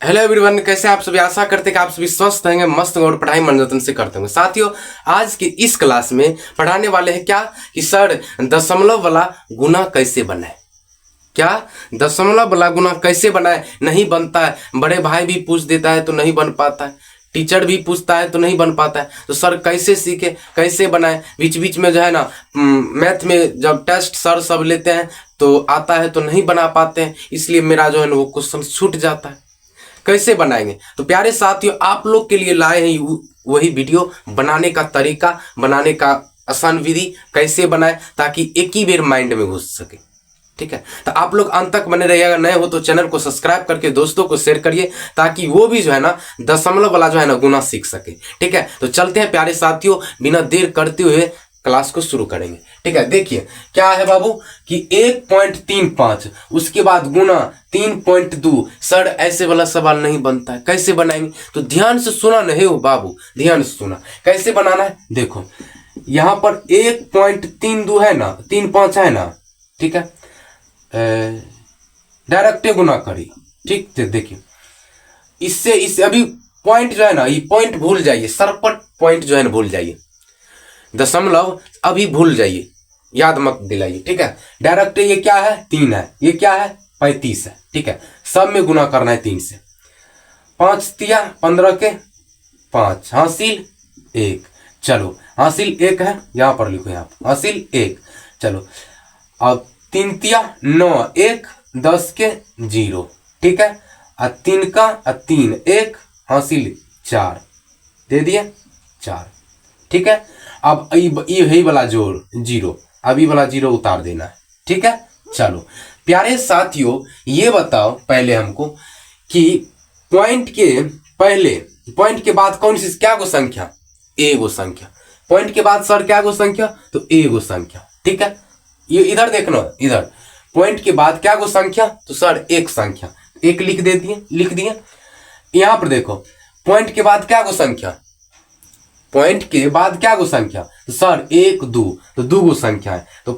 Hello everyone, कैसे आप सभी। आशा करते हैं कि आप सभी स्वस्थ होंगे, मस्त होंगे और पढ़ाई मनोरंजन से करते होंगे। साथियों, आज की इस क्लास में पढ़ाने वाले हैं क्या कि सर दशमलव वाला गुना कैसे बनाए। क्या दशमलव वाला गुना कैसे बनाए? नहीं बनता है। बड़े भाई भी पूछ देता है तो नहीं बन पाता है, टीचर भी पूछता है तो नहीं बन पाता है। तो सर कैसे सीखे, कैसे बनाए? बीच बीच में जो है ना मैथ में जब टेस्ट सर सब लेते हैं तो आता है तो नहीं बना पाते हैं, इसलिए मेरा जो है ना वो क्वेश्चन छूट जाता है। कैसे बनाएंगे? तो प्यारे साथियों, आप लोग के लिए लाए हैं वही वीडियो, बनाने का तरीका, बनाने का आसान विधि कैसे बनाए ताकि एक ही बेर माइंड में घुस सके। ठीक है, तो आप लोग अंत तक बने रहिएगा। नए हो तो चैनल को सब्सक्राइब करके दोस्तों को शेयर करिए ताकि वो भी जो है ना दशमलव वाला जो है ना गुना सीख सके। ठीक है, तो चलते हैं प्यारे साथियों, बिना देर करते हुए क्लास को शुरू करेंगे। ठीक है, देखिए क्या है बाबू कि 1.35 उसके बाद गुना 3.2। सर ऐसे वाला सवाल नहीं बनता है, कैसे बनाएंगे? तो ध्यान से सुना नहीं हो बाबू, ध्यान से सुना कैसे बनाना है। देखो यहां पर 1.32 है ना, 35 है ना, ठीक है, डायरेक्ट गुना करी। ठीक है, देखिए इससे अभी पॉइंट जो है ना, ये पॉइंट भूल जाइए, सरपट पॉइंट जो है ना भूल जाइए, दशमलव अभी भूल जाइए, याद मत दिलाइए। ठीक है, डायरेक्ट ये क्या है 3 है, ये क्या है 35 है। ठीक है, सब में गुना करना है 3 से। 5 तिया 15 के 5 हासिल 1। चलो हासिल 1 है, यहां पर लिखो, यहां पर हासिल 1। चलो अब 3 तिया 9, 1 10 के 0। ठीक है, 3 का 3 1 हासिल 4 दे दिए 4। ठीक है, अब यही वाला जोड़ 0, अब ये वाला 0 उतार देना है। ठीक है, चलो प्यारे साथियों, ये बताओ पहले हमको कि पॉइंट के पहले, पॉइंट के बाद कौन सी क्या गो संख्या? ए गो संख्या। पॉइंट के बाद सर क्या गो संख्या? तो ए गो संख्या। ठीक है, ये इधर देखना, इधर पॉइंट के बाद क्या गो संख्या? तो सर एक संख्या, एक लिख दिए। यहां पर देखो पॉइंट के बाद क्या गो संख्या? पॉइंट के बाद क्या गो संख्या? तो सर 1 2, तो 2 गो संख्या है, तो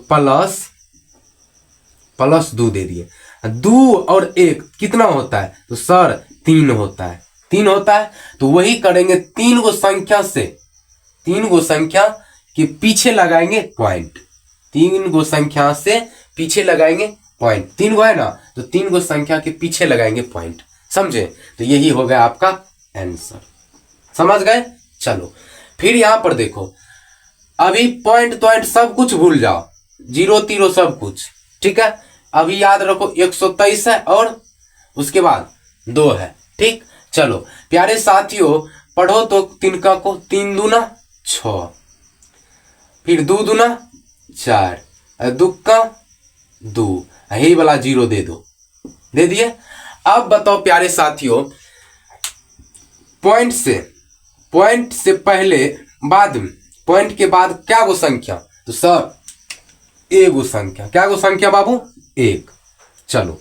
प्लस 2 दे दिए। 2 और 1 कितना होता है? तो सर 3 होता है, 3 होता है। तो वही करेंगे, 3 गो संख्या से, 3 गो संख्या के पीछे लगाएंगे पॉइंट, 3 गो संख्या से पीछे लगाएंगे पॉइंट। 3 गो है ना, तो 3 गो संख्या के पीछे लगाएंगे पॉइंट। समझे? तो यही हो गया आपका आंसर। समझ गए? चलो फिर यहां पर देखो, अभी पॉइंट सब कुछ भूल जाओ, 0 0 सब कुछ। ठीक है, अभी याद रखो 123 है और उसके बाद 2 है। ठीक, चलो प्यारे साथियों पढ़ो तो तिनका को, 3 दूना 6, फिर 2 दूना 4, दुक्का 2, यही वाला 0 दे दो, दे दिए। अब बताओ प्यारे साथियों, पॉइंट से पहले बाद में, पॉइंट के बाद क्या गो संख्या? तो सर ए गो संख्या। क्या गो संख्या बाबू? 1। चलो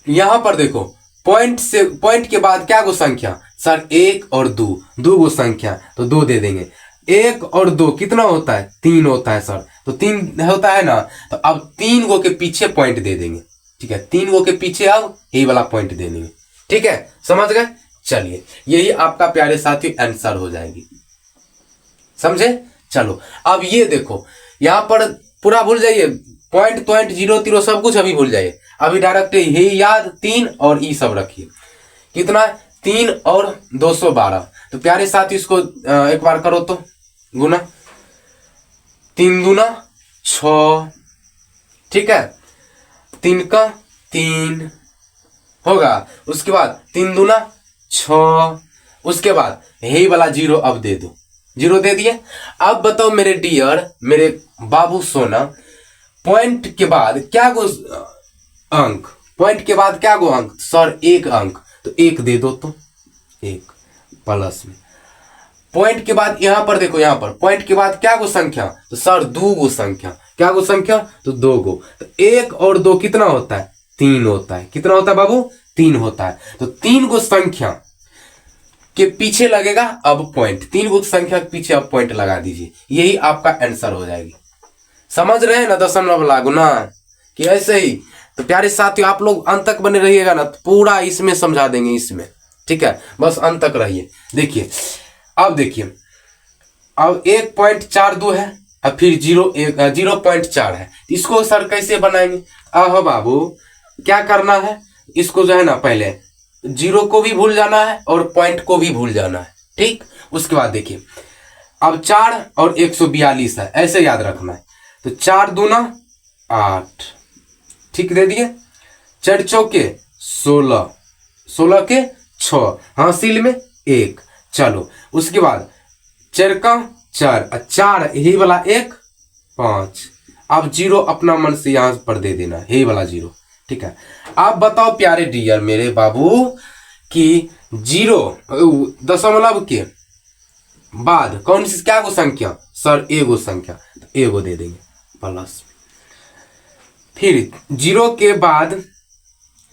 यहां पर देखो पॉइंट के बाद क्या गो संख्या? सर 1 और 2, 2 गो संख्या, तो 2 दे देंगे। 1 और 2 कितना होता है? 3 होता है सर, तो 3 होता है ना, तो अब 3 गो के पीछे पॉइंट दे देंगे। ठीक है, 3 गो के पीछे अब यही वाला पॉइंट दे देंगे। ठीक है, समझ गए? चलिए यही आपका प्यारे साथी आंसर हो जाएगी। समझे? चलो अब ये देखो, यहां पर पूरा भूल जाइए, पॉइंट 0 0 सब कुछ अभी भूल जाइए। अभी डायरेक्ट यही याद, 3 और ई सब रखिए। कितना? 3 और 212। तो प्यारे साथी इसको एक बार करो तो गुना, 3 दूना 6। ठीक है, 3 का 3 होगा, उसके बाद 3 दूना 6, उसके बाद यही वाला 0 अब दे दो, 0 दे दिए। अब बताओ मेरे डियर, मेरे बाबू सोना, पॉइंट के बाद क्या गो अंक? पॉइंट के बाद क्या गो अंक? सर 1 अंक, तो 1 दे दो, तो 1 प्लस में। पॉइंट के बाद यहां पर देखो, यहां पर पॉइंट के बाद क्या गो संख्या? तो सर 2 गो संख्या। क्या गो संख्या? तो 2 गो। तो 1 और 2 कितना होता है? 3 होता है। कितना होता है बाबू? 3 होता है। तो 3 गो संख्या के पीछे लगेगा अब पॉइंट, 3 गो संख्या के पीछे अब पॉइंट लगा दीजिए, यही आपका आंसर हो जाएगी। समझ रहे हैं ना दशमलव वाला गुना? कि ऐसे ही तो प्यारे साथियों आप लोग अंत तक बने रहिएगा ना, तो पूरा इसमें समझा देंगे इसमें, ठीक है, बस अंत तक रहिए। देखिए अब देखिए, अब 1.42 है, अब फिर 0.4 है, इसको सर कैसे बनाएंगे? आहो बाबू, क्या करना है, इसको जो है ना पहले 0 को भी भूल जाना है और पॉइंट को भी भूल जाना है, ठीक। उसके बाद देखिए अब 4 और 142 है, ऐसे याद रखना है। तो 4 दूना 8, ठीक, दे दिए। 4 चौके 16, 16 के 6, हासिल में 1। चलो उसके बाद 4 का 4, 4 यही वाला 1 5। अब 0 अपना मन से यहां पर दे देना, यही वाला 0, ठीक है। आप बताओ प्यारे डियर मेरे बाबू कि 0 दशमलव के बाद कौन सी क्या गो संख्या? सर एगो संख्या, तो एगो दे देंगे प्लस। फिर 0 के बाद,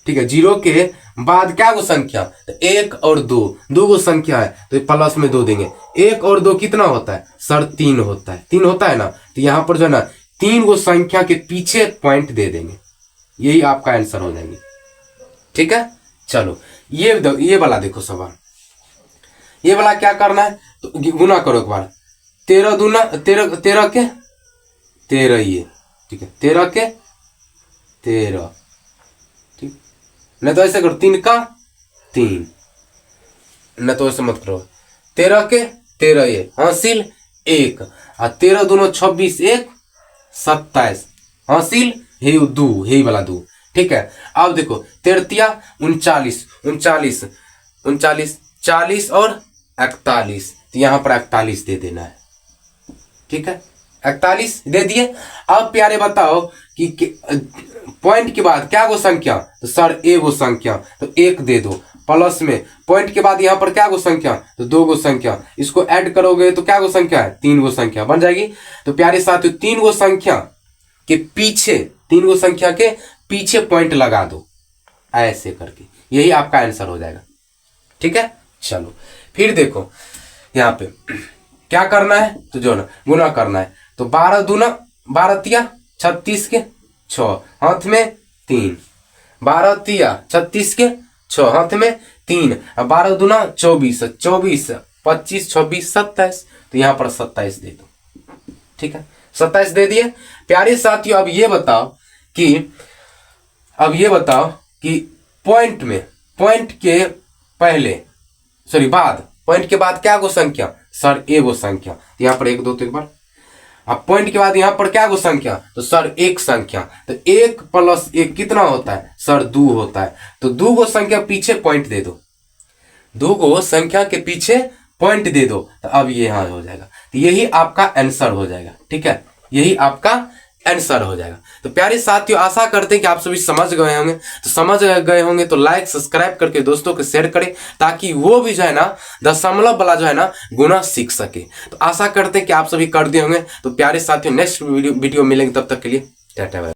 ठीक है, 0 के बाद क्या गो संख्या? तो 1 और 2, 2 गो संख्या है तो प्लस में 2 देंगे। 1 और 2 कितना होता है? सर 3 होता है, 3 होता है ना, तो यहां पर जो है ना 3 गो संख्या के पीछे पॉइंट दे देंगे, यही आपका आंसर हो जाएंगे, ठीक है। चलो ये वाला देखो सवाल, ये वाला क्या करना है? तो गुना करो एक बार, 13 दूना 13 के 13, ये ठीक है, 13 के 13, ठीक। नहीं तो ऐसे करो 3 का 3, नहीं तो ऐसे मत करो, 13 के 13 ये हासिल 1, और 13 दूनो 26, 1 27, हासिल हे 2, हे वाला 2, ठीक है। अब देखो 13 39, 39 39 40 और 41, तो यहां पर 41 दे देना है, ठीक है, 41 दे दिए। अब प्यारे बताओ कि पॉइंट के बाद क्या गो संख्या? तो सर एगो संख्या, तो 1 दे दो प्लस में, पॉइंट के बाद यहां पर क्या गो संख्या? तो 2 गो संख्या, इसको ऐड करोगे तो क्या गो संख्या है? 3 गो संख्या बन जाएगी। तो प्यारे साथियों 3 गो संख्या के पीछे, 3 गो संख्या के पीछे पॉइंट लगा दो ऐसे करके, यही आपका आंसर हो जाएगा, ठीक है। चलो फिर देखो यहाँ पे क्या करना है? तो जो ना गुना करना है, तो 12 दूना 12 तिया 36 के 6, हाथ में 3, 12 तिया 36 के 6, हाथ में 3, 12 दूना 24, 24 25 26 27, तो यहाँ पर 27 दे दो, ठीक है, 27 दे दिए। प्यारे साथियों अब ये बताओ कि पॉइंट में, पॉइंट के पहले बाद, पॉइंट के बाद क्या गो संख्या? सर एगो संख्या, तो यहाँ पर 1 2 तो एक बार। अब पॉइंट के बाद यहाँ पर क्या गो संख्या? तो सर 1 संख्या, तो 1 प्लस 1 कितना होता है? सर 2 होता है, तो 2 गो संख्या पीछे पॉइंट दे दो, 2 गो संख्या के पीछे पॉइंट दे दो, तो अब ये यहां हो जाएगा, तो यही आपका आंसर हो जाएगा, ठीक है, यही आपका आंसर हो जाएगा। तो प्यारे साथियों आशा करते हैं कि आप सभी समझ गए होंगे, तो समझ गए होंगे तो लाइक सब्सक्राइब करके दोस्तों को शेयर करें, ताकि वो भी जो है ना दशमलव वाला जो है ना गुना सीख सके। तो आशा करते हैं कि आप सभी कर दिए होंगे। तो प्यारे साथियों नेक्स्ट वीडियो मिलेंगे, तब तक के लिए टाटा।